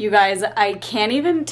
You guys, I can't even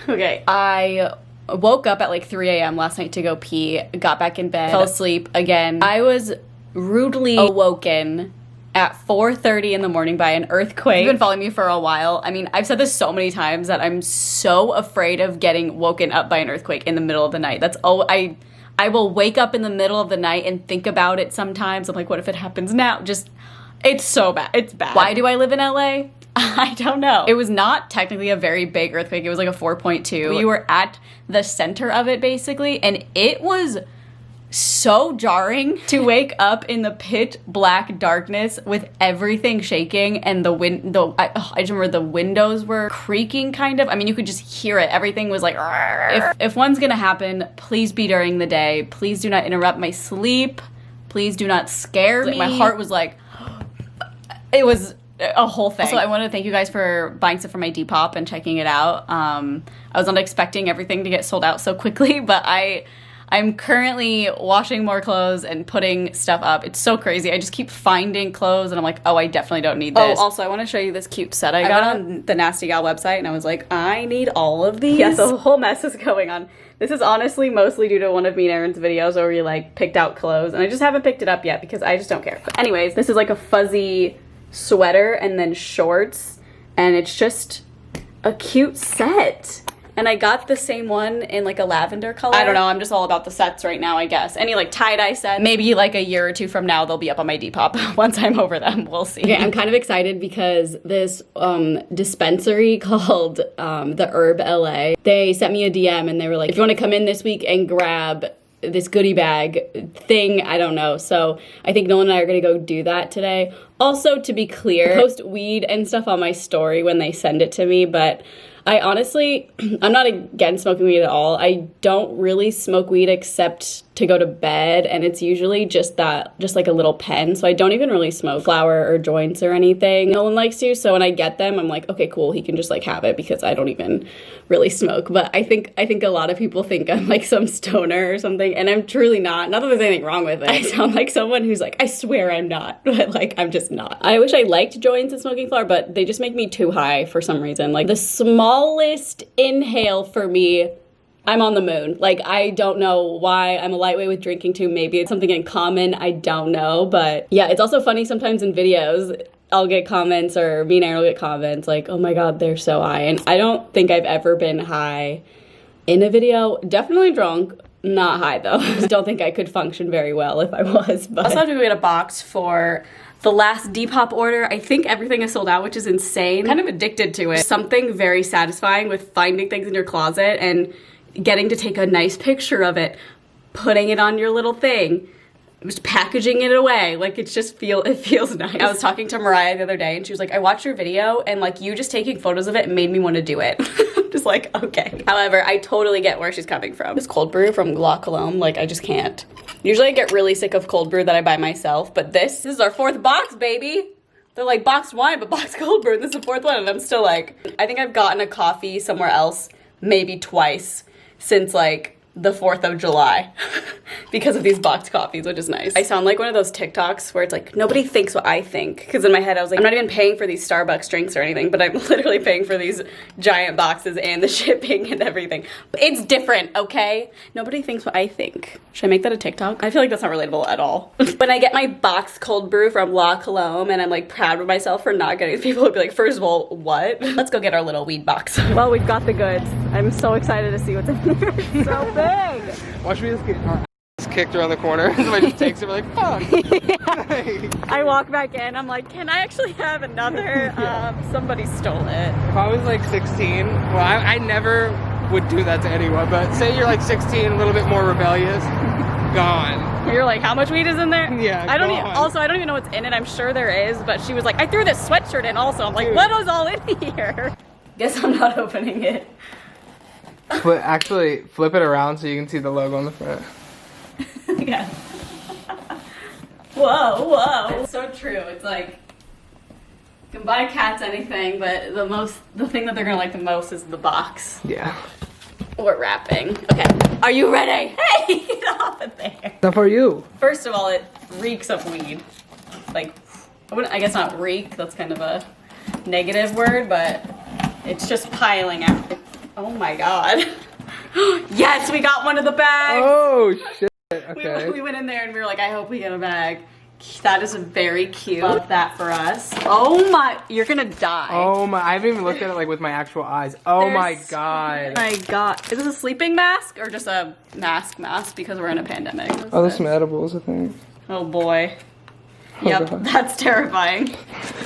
okay. I woke up at like 3 a.m. last night to go pee, got back in bed, fell asleep again. I was rudely awoken at 4:30 in the morning by an earthquake. You've been following me for a while. I mean, I've said this so many times that I'm so afraid of getting woken up by an earthquake in the middle of the night. That's all I will wake up in the middle of the night and think about it sometimes. I'm like, what if it happens now? Just, it's so bad. It's bad. Why do I live in LA? I don't know. It was not technically a very big earthquake. It was like a 4.2. We were at the center of it basically, and it was so jarring to wake up in the pitch black darkness with everything shaking and I just remember the windows were creaking kind of. I mean, you could just hear it. Everything was like, if one's gonna happen, please be during the day. Please do not interrupt my sleep. Please do not scare me. My heart was like, it was a whole thing. Also, I want to thank you guys for buying stuff for my Depop and checking it out. I was not expecting everything to get sold out so quickly, but I'm currently washing more clothes and putting stuff up. It's so crazy. I just keep finding clothes and I'm like, oh, I definitely don't need this. Oh, also, I want to show you this cute set I got on the Nasty Gal website, and I was like, I need all of these. Yes, a whole mess is going on. This is honestly mostly due to one of me and Erin's videos where we like picked out clothes, and I just haven't picked it up yet because I just don't care. But anyways, this is like a fuzzy sweater and then shorts, and it's just a cute set. And I got the same one in like a lavender color. I don't know, I'm just all about the sets right now, I guess. Any like tie-dye sets. Maybe like a year or two from now, they'll be up on my Depop. Once I'm over them, we'll see. Okay, I'm kind of excited because this dispensary called the Herb LA, they sent me a DM and they were like, if you want to come in this week and grab this goodie bag thing, I don't know. So I think Nolan and I are gonna go do that today. Also, to be clear, I post weed and stuff on my story when they send it to me, but I honestly, I'm not against smoking weed at all. I don't really smoke weed except to go to bed, and it's usually just like a little pen. So I don't even really smoke flower or joints or anything. No one likes to, so when I get them, I'm like, okay, cool, he can just like have it because I don't even really smoke. But I think a lot of people think I'm like some stoner or something, and I'm truly not. Not that there's anything wrong with it. I sound like someone who's like, I swear I'm not, but like I'm just not. I wish I liked joints and smoking flower, but they just make me too high for some reason. Like the smallest inhale for me, I'm on the moon. Like, I don't know why. I'm a lightweight with drinking too. Maybe it's something in common. I don't know. But yeah, it's also funny sometimes in videos, I'll get comments, or me and Aaron will get comments like, oh my God, they're so high. And I don't think I've ever been high in a video. Definitely drunk. Not high though. I just don't think I could function very well if I was. But I also have to go get a box for the last Depop order. I think everything is sold out, which is insane. Kind of addicted to it. Something very satisfying with finding things in your closet and getting to take a nice picture of it, putting it on your little thing, just packaging it away. Like it feels nice. I was talking to Mariah the other day and she was like, I watched your video and like you just taking photos of it made me want to do it. I'm just like, okay. However, I totally get where she's coming from. This cold brew from La Colombe, like I just can't. Usually I get really sick of cold brew that I buy myself, but this is our 4th box, baby. They're like boxed wine, but boxed cold brew, and this is the 4th one, and I'm still like, I think I've gotten a coffee somewhere else maybe twice since like the 4th of July because of these boxed coffees, which is nice. I sound like one of those TikToks where it's like, nobody thinks what I think. Because in my head I was like, I'm not even paying for these Starbucks drinks or anything, but I'm literally paying for these giant boxes and the shipping and everything. But it's different, okay? Nobody thinks what I think. Should I make that a TikTok? I feel like that's not relatable at all. When I get my boxed cold brew from La Colombe and I'm like proud of myself for not getting, people would be like, first of all, what? Let's go get our little weed box. Well, we've got the goods. I'm so excited to see what's in there. It's so big. Watch me just get our ass kicked around the corner. Somebody just takes it, we're like, fuck. Yeah. I walk back in, I'm like, can I actually have another? Yeah. Somebody stole it. If I was like 16, well, I never would do that to anyone, but say you're like 16, a little bit more rebellious, gone. You're like, how much weed is in there? Yeah, I don't even know what's in it. I'm sure there is, but she was like, I threw this sweatshirt in also. I'm like, dude, what is all in here? Guess I'm not opening it. But actually, flip it around so you can see the logo on the front. Yeah. Whoa, whoa. It's so true. It's like, you can buy cats anything, but the thing that they're gonna like the most is the box. Yeah. Or wrapping. Okay, are you ready? Hey, get off of there. Not for you. First of all, it reeks of weed. Like, I guess not reek, that's kind of a negative word, but It's just piling out. Oh my God. Yes, we got one of the bags. Oh shit. Okay. We went in there and we were like, I hope we get a bag. That is very cute. Love that for us. Oh my, you're gonna die. Oh my, I haven't even looked at it like with my actual eyes. Oh my God. Oh my God. Is this a sleeping mask or just a mask because we're in a pandemic? Oh, there's some edibles, I think. Oh boy. Oh Yep, God. that's terrifying.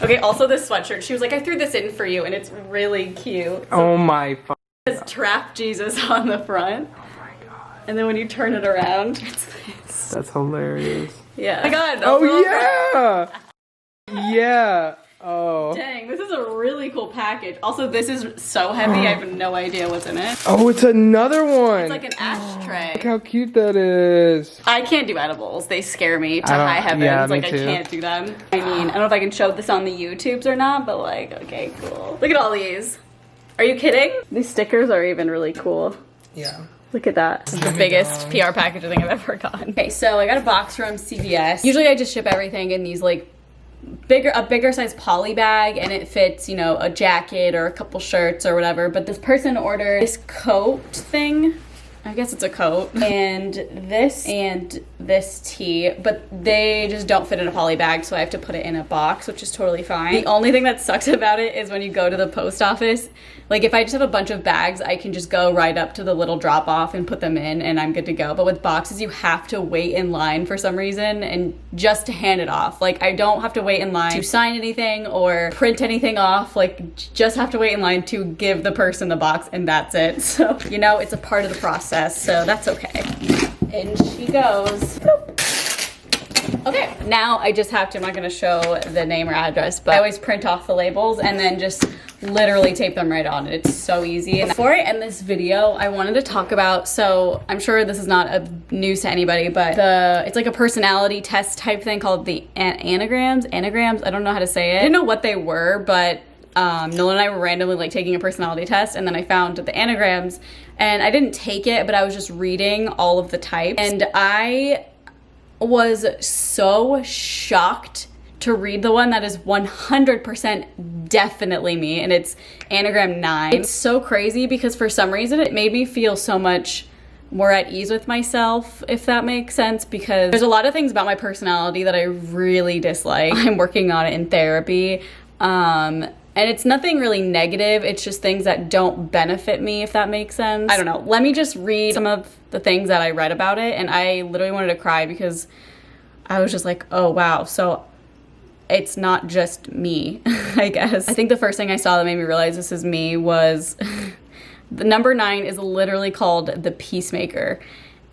Okay, also this sweatshirt. She was like, I threw this in for you and it's really cute. Oh my fuck. It says Trap Jesus on the front. Oh my God. And then when you turn it around, it's this. That's hilarious. Yeah. Oh my God. Oh yeah. Yeah. Oh. Dang, this is a really cool package. Also, this is so heavy, I have no idea what's in it. Oh, it's another one. It's like an ashtray. Look how cute that is. I can't do edibles. They scare me to I don't- high heavens. yeah, me like, I too. can't do them. I mean, I don't know if I can show this on the YouTubes or not, but like, okay, cool. Look at all these. Are you kidding? These stickers are even really cool. Yeah. Look at that. This is the biggest PR package I think I've ever gotten. Okay, so I got a box from CVS. Usually I just ship everything in these like a bigger size poly bag, and it fits, you know, a jacket or a couple shirts or whatever. But this person ordered this coat thing. I guess it's a coat, and this tee, but they just don't fit in a poly bag, so I have to put it in a box, which is totally fine. The only thing that sucks about it is when you go to the post office, like if I just have a bunch of bags, I can just go right up to the little drop off and put them in and I'm good to go. But with boxes, you have to wait in line for some reason and just to hand it off. Like I don't have to wait in line to sign anything or print anything off, like just have to wait in line to give the person the box and that's it. So, you know, it's a part of the process, so that's okay. And she goes, boop. Okay, now I just have to, I'm not gonna show the name or address, but I always print off the labels and then just literally tape them right on. It's so easy. And before I end this video, I wanted to talk about, so I'm sure this is not a news to anybody, but it's like a personality test type thing called the anagrams, I don't know how to say it. I didn't know what they were, but Nolan and I were randomly like taking a personality test, and then I found the anagrams, and I didn't take it, but I was just reading all of the types, and I was so shocked to read the one that is 100% definitely me, and it's anagram 9. It's so crazy because for some reason it made me feel so much more at ease with myself, if that makes sense, because there's a lot of things about my personality that I really dislike. I'm working on it in therapy. And it's nothing really negative, it's just things that don't benefit me, if that makes sense. I don't know. Let me just read some of the things that I read about it, and I literally wanted to cry because I was just like, oh wow, so it's not just me, I guess. I think the first thing I saw that made me realize this is me was the number 9 is literally called the peacemaker.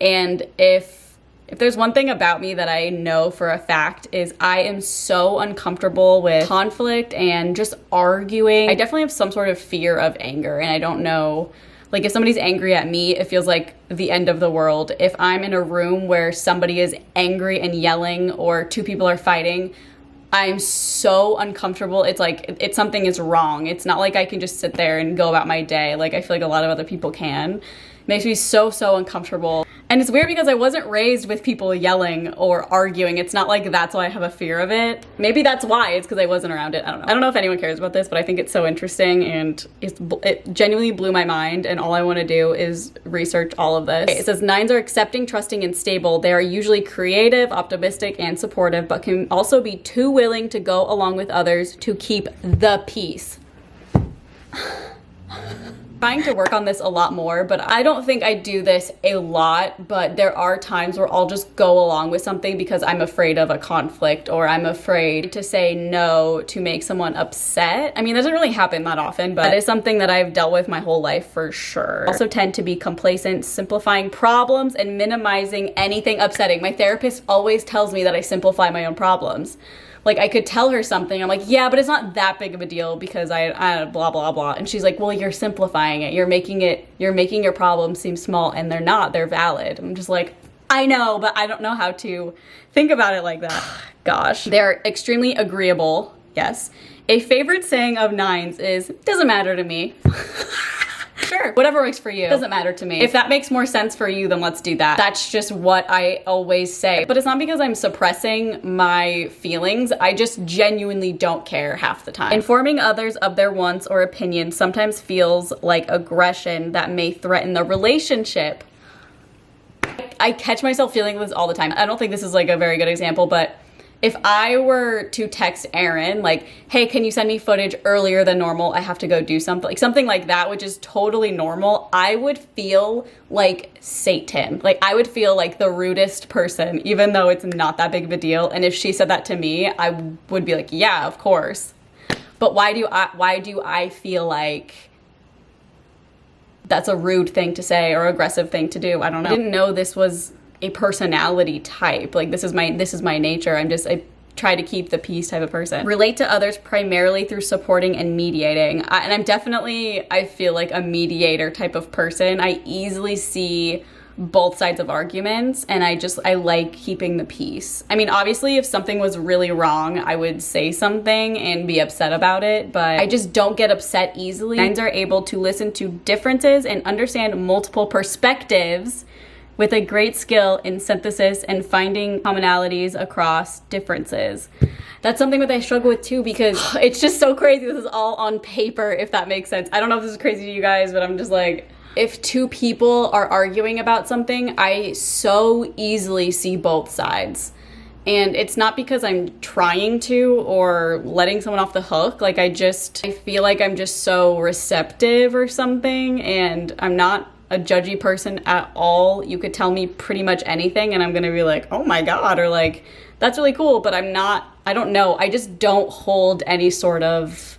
And if there's one thing about me that I know for a fact is I am so uncomfortable with conflict and just arguing. I definitely have some sort of fear of anger, and I don't know, like if somebody's angry at me, it feels like the end of the world. If I'm in a room where somebody is angry and yelling or two people are fighting, I'm so uncomfortable. It's like it's something is wrong. It's not like I can just sit there and go about my day like I feel like a lot of other people can. It makes me so uncomfortable. And it's weird because I wasn't raised with people yelling or arguing. It's not like that's why I have a fear of it. Maybe that's why, it's because I wasn't around it. I don't know. I don't know if anyone cares about this, but I think it's so interesting, and it genuinely blew my mind, and all I want to do is research all of this. Okay, it says 9s are accepting, trusting, and stable. They are usually creative, optimistic, and supportive, but can also be too willing to go along with others to keep the peace. Trying to work on this a lot more, but I don't think I do this a lot, but there are times where I'll just go along with something because I'm afraid of a conflict, or I'm afraid to say no to make someone upset. I mean, that doesn't really happen that often, but it's something that I've dealt with my whole life for sure. I also tend to be complacent, simplifying problems and minimizing anything upsetting. My therapist always tells me that I simplify my own problems. Like I could tell her something, I'm like, yeah, but it's not that big of a deal because I blah, blah, blah. And she's like, well, you're simplifying it. You're making your problems seem small, and they're not, they're valid. I'm just like, I know, but I don't know how to think about it like that. Gosh. They're extremely agreeable, yes. A favorite saying of 9s is, doesn't matter to me. Sure, whatever works for you. It doesn't matter to me. If that makes more sense for you, then let's do that. That's just what I always say. But it's not because I'm suppressing my feelings. I just genuinely don't care half the time. Informing others of their wants or opinions sometimes feels like aggression that may threaten the relationship. I catch myself feeling this all the time. I don't think this is like a very good example, but if I were to text Aaron, like, hey, can you send me footage earlier than normal? I have to go do something. Like something like that, which is totally normal. I would feel like Satan. Like I would feel like the rudest person, even though it's not that big of a deal. And if she said that to me, I would be like, yeah, of course. But why do I feel like that's a rude thing to say or aggressive thing to do? I don't know. I didn't know this was a personality type. Like this is my nature. I try to keep the peace type of person. Relate to others primarily through supporting and mediating. And I'm definitely, I feel like a mediator type of person. I easily see both sides of arguments and I like keeping the peace. I mean, obviously if something was really wrong, I would say something and be upset about it, but I just don't get upset easily. Minds are able to listen to differences and understand multiple perspectives with a great skill in synthesis and finding commonalities across differences. That's something that I struggle with too, because it's just so crazy. This is all on paper, if that makes sense. I don't know if this is crazy to you guys, but I'm just like, if two people are arguing about something, I so easily see both sides. And it's not because I'm trying to or letting someone off the hook. Like I feel like I'm just so receptive or something, and I'm not a judgy person at all. You could tell me pretty much anything and I'm gonna be like, oh my God, or like, that's really cool, but I don't know. I just don't hold any sort of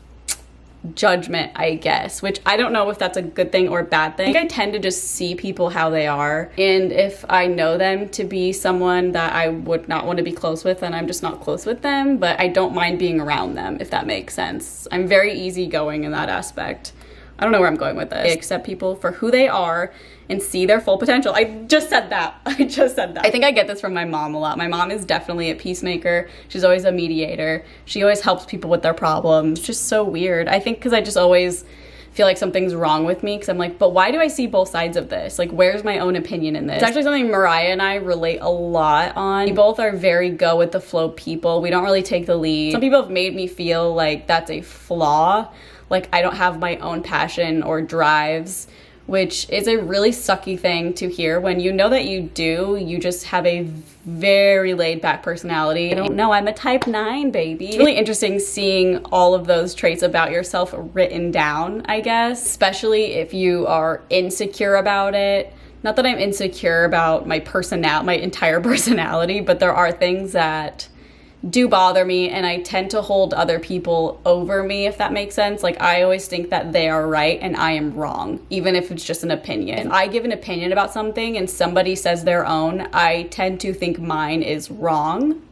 judgment, I guess, which I don't know if that's a good thing or a bad thing. I think I tend to just see people how they are, and if I know them to be someone that I would not want to be close with, then I'm just not close with them, but I don't mind being around them, if that makes sense. I'm very easygoing in that aspect. I don't know where I'm going with this. I accept people for who they are and see their full potential. I just said that. I think I get this from my mom a lot. My mom is definitely a peacemaker. She's always a mediator. She always helps people with their problems. It's just so weird. I think because I just always feel like something's wrong with me, because I'm like, but why do I see both sides of this? Like, where's my own opinion in this? It's actually something Mariah and I relate a lot on. We both are very go with the flow people. We don't really take the lead. Some people have made me feel like that's a flaw. Like I don't have my own passion or drives, which is a really sucky thing to hear when you know that you do. You just have a very laid back personality. I don't know, I'm a type 9, baby. It's really interesting seeing all of those traits about yourself written down, I guess, especially if you are insecure about it. Not that I'm insecure about my entire personality, but there are things that do bother me, and I tend to hold other people over me, if that makes sense. Like I always think that they are right and I am wrong, even if it's just an opinion. If I give an opinion about something and somebody says their own, I tend to think mine is wrong.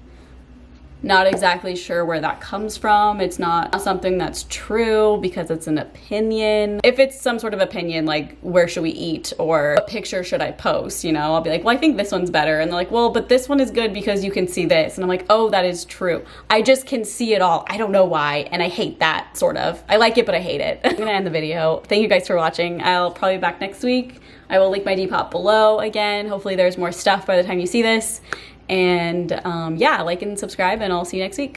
Not exactly sure where that comes from. It's not something that's true because it's an opinion. If it's some sort of opinion, like where should we eat or what picture should I post, you know, I'll be like, well, I think this one's better. And they're like, well, but this one is good because you can see this. And I'm like, oh, that is true. I just can see it all. I don't know why. And I hate that, sort of. I like it, but I hate it. I'm gonna end the video. Thank you guys for watching. I'll probably be back next week. I will link my Depop below again. Hopefully there's more stuff by the time you see this. And yeah, like and subscribe, and I'll see you next week.